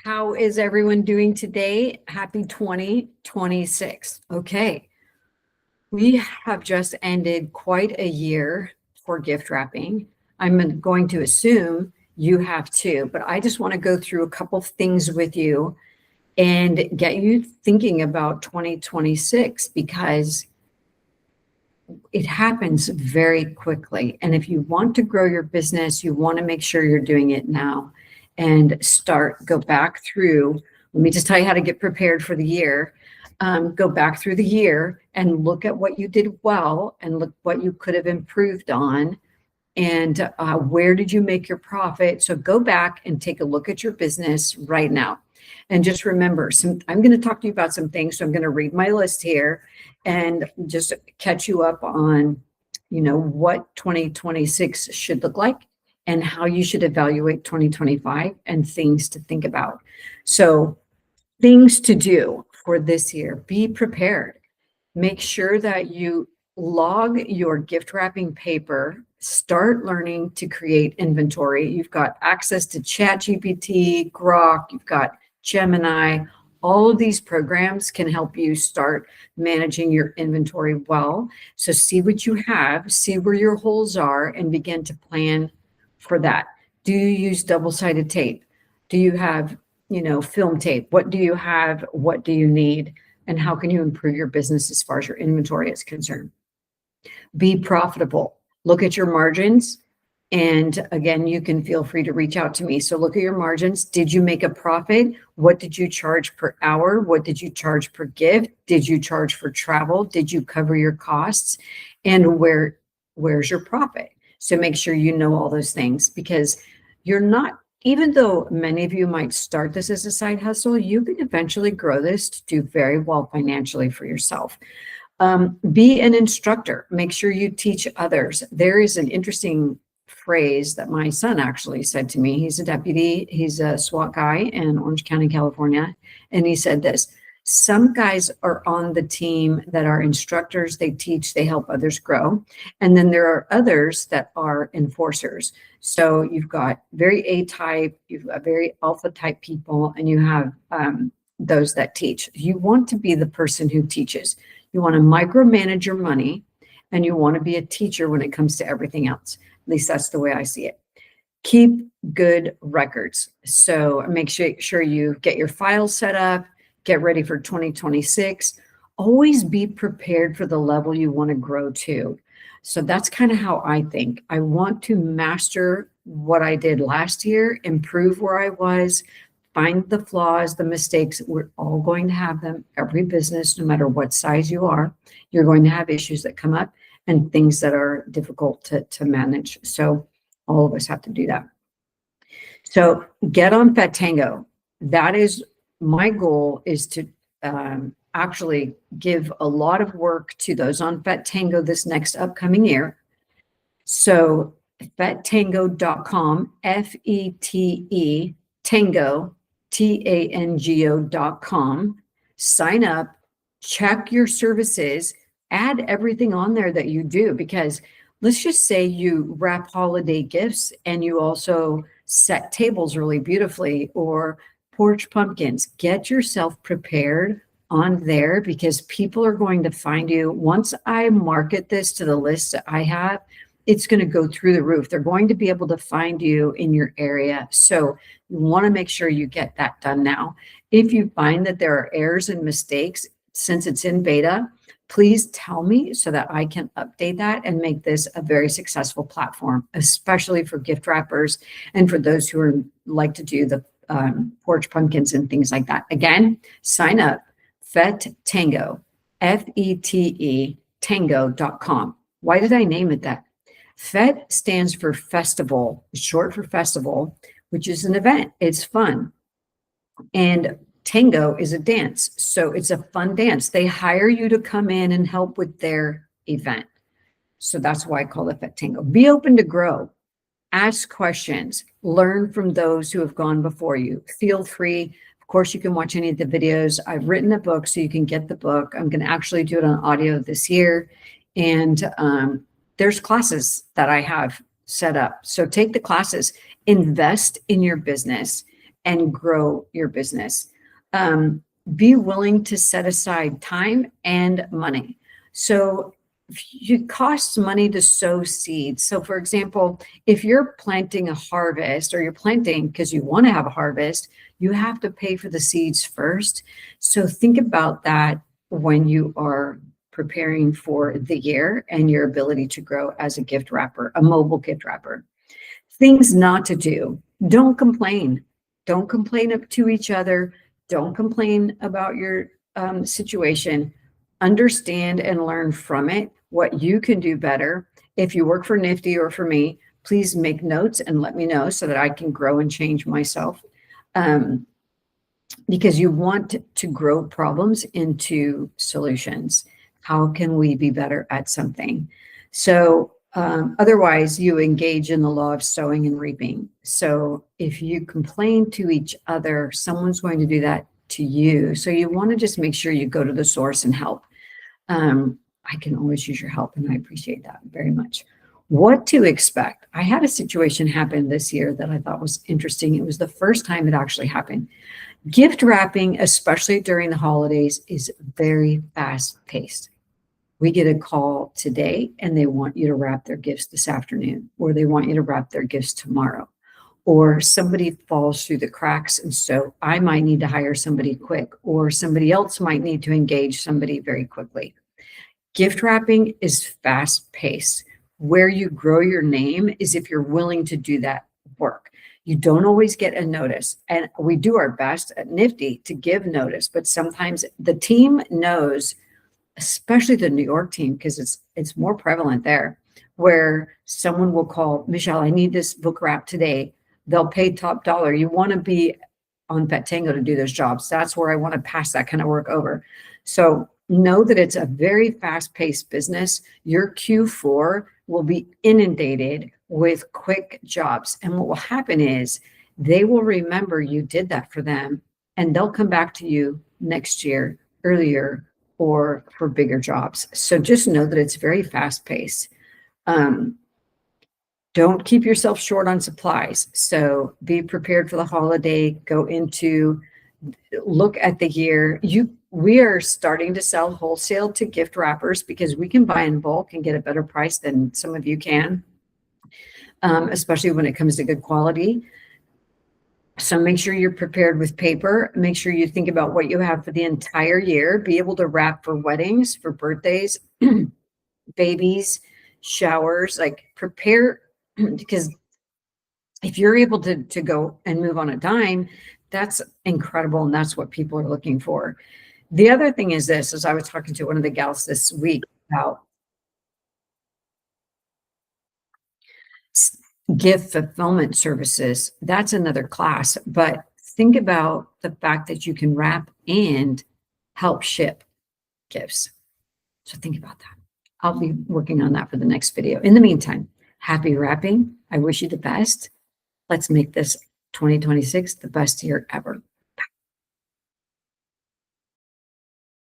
How is everyone doing today? Happy 2026. Okay, we have just ended quite a year for gift wrapping. I'm going to assume you have too, but I just want to go through a couple of things with you and get you thinking about 2026 because it happens very quickly. And if you want to grow your business, you want to make sure you're doing it now and go back through. Let me just tell you how to get prepared for the year. Go back through the year and look at what you did well and look what you could have improved on and where did you make your profit. So go back and take a look at your business right now. And just remember, I'm going to talk to you about some things. So I'm going to read my list here and just catch you up on, what 2026 should look like and how you should evaluate 2025 and things to think about. So things to do for this year: be prepared. Make sure that you log your gift wrapping paper. Start learning to create inventory. You've got access to ChatGPT, Grok, you've got Gemini. All of these programs can help you start managing your inventory well. So see what you have, see where your holes are, and begin to plan for that. Do you use double-sided tape? Do you have, film tape? What do you have? What do you need? And how can you improve your business as far as your inventory is concerned? Be profitable. Look at your margins. And again, you can feel free to reach out to me. So look at your margins. Did you make a profit? What did you charge per hour? What did you charge per gift? Did you charge for travel? Did you cover your costs? And where's your profit? So make sure you know all those things, because you're not, even though many of you might start this as a side hustle, you can eventually grow this to do very well financially for yourself. Be an instructor. Make sure you teach others. There is an interesting phrase that my son actually said to me. He's a deputy. He's a SWAT guy in Orange County, California. And he said this: some guys are on the team that are instructors. They teach, they help others grow. And then there are others that are enforcers. So you've got very A-type, you've got very alpha type people, and you have those that teach. You want to be the person who teaches. You want to micromanage your money, and you want to be a teacher when it comes to everything else. At least that's the way I see it. Keep good records. So make sure you get your files set up, get ready for 2026. Always be prepared for the level you want to grow to. So that's kind of how I think. I want to master what I did last year, improve where I was, find the flaws, the mistakes. We're all going to have them. Every business, no matter what size you are, you're going to have issues that come up and things that are difficult to manage. So all of us have to do that. So get on FetTango. That is my goal, is to actually give a lot of work to those on FetTango this next upcoming year. So fettango.com, F-E-T-E, tango, Tango.com. Sign up, check your services, add everything on there that you do, because let's just say you wrap holiday gifts and you also set tables really beautifully, or porch pumpkins. Get yourself prepared on there, because people are going to find you. Once I market this to the list that I have, it's going to go through the roof. They're going to be able to find you in your area. So you want to make sure you get that done now. If you find that there are errors and mistakes, since it's in beta, please tell me so that I can update that and make this a very successful platform, especially for gift wrappers and for those who like to do the porch pumpkins and things like that. Again, sign up, FetTango, F-E-T-E, tango.com. Why did I name it that? FET stands for festival, short for festival, which is an event. It's fun. And tango is a dance. So it's a fun dance. They hire you to come in and help with their event. So that's why I call it FetTango. Be open to grow. Ask questions. Learn from those who have gone before you. Feel free. Of course, you can watch any of the videos. I've written a book, so you can get the book. I'm going to actually do it on audio this year. And there's classes that I have set up. So take the classes, invest in your business, and grow your business. Be willing to set aside time and money. So it costs money to sow seeds. So for example, if you're planting a harvest, or you're planting because you want to have a harvest, you have to pay for the seeds first. So think about that when you are preparing for the year and your ability to grow as a gift wrapper, a mobile gift wrapper. Things not to do. Don't complain. Don't complain to each other. Don't complain about your situation. Understand and learn from it what you can do better. If you work for Nifty or for me, please make notes and let me know so that I can grow and change myself. Because you want to grow problems into solutions. How can we be better at something? So otherwise, you engage in the law of sowing and reaping. So if you complain to each other, someone's going to do that to you. So you want to just make sure you go to the source and help. I can always use your help, and I appreciate that very much. What to expect? I had a situation happen this year that I thought was interesting. It was the first time it actually happened. Gift wrapping, especially during the holidays, is very fast paced. We get a call today and they want you to wrap their gifts this afternoon, or they want you to wrap their gifts tomorrow, or somebody falls through the cracks. And so I might need to hire somebody quick, or somebody else might need to engage somebody very quickly. Gift wrapping is fast paced. Where you grow your name is if you're willing to do that work. You don't always get a notice. And we do our best at Nifty to give notice, but sometimes the team knows, especially the New York team, because it's more prevalent there, where someone will call, Michelle, I need this book wrap today. They'll pay top dollar. You want to be on Pet Tango to do those jobs. That's where I want to pass that kind of work over. So know that it's a very fast-paced business. Your Q4 will be inundated with quick jobs. And what will happen is they will remember you did that for them, and they'll come back to you next year, earlier, or for bigger jobs. So just know that it's very fast-paced. Don't keep yourself short on supplies. So be prepared for the holiday. Look at the year. We are starting to sell wholesale to gift wrappers because we can buy in bulk and get a better price than some of you can, especially when it comes to good quality. So make sure you're prepared with paper. Make sure you think about what you have for the entire year. Be able to wrap for weddings, for birthdays, babies, showers. Like, prepare, because if you're able to go and move on a dime, that's incredible, and that's what people are looking for. The other thing is this, as I was talking to one of the gals this week about gift fulfillment services. That's another class, but think about the fact that you can wrap and help ship gifts. So think about that. I'll be working on that for the next video. In the meantime, happy wrapping. I wish you the best. Let's make this 2026 the best year ever.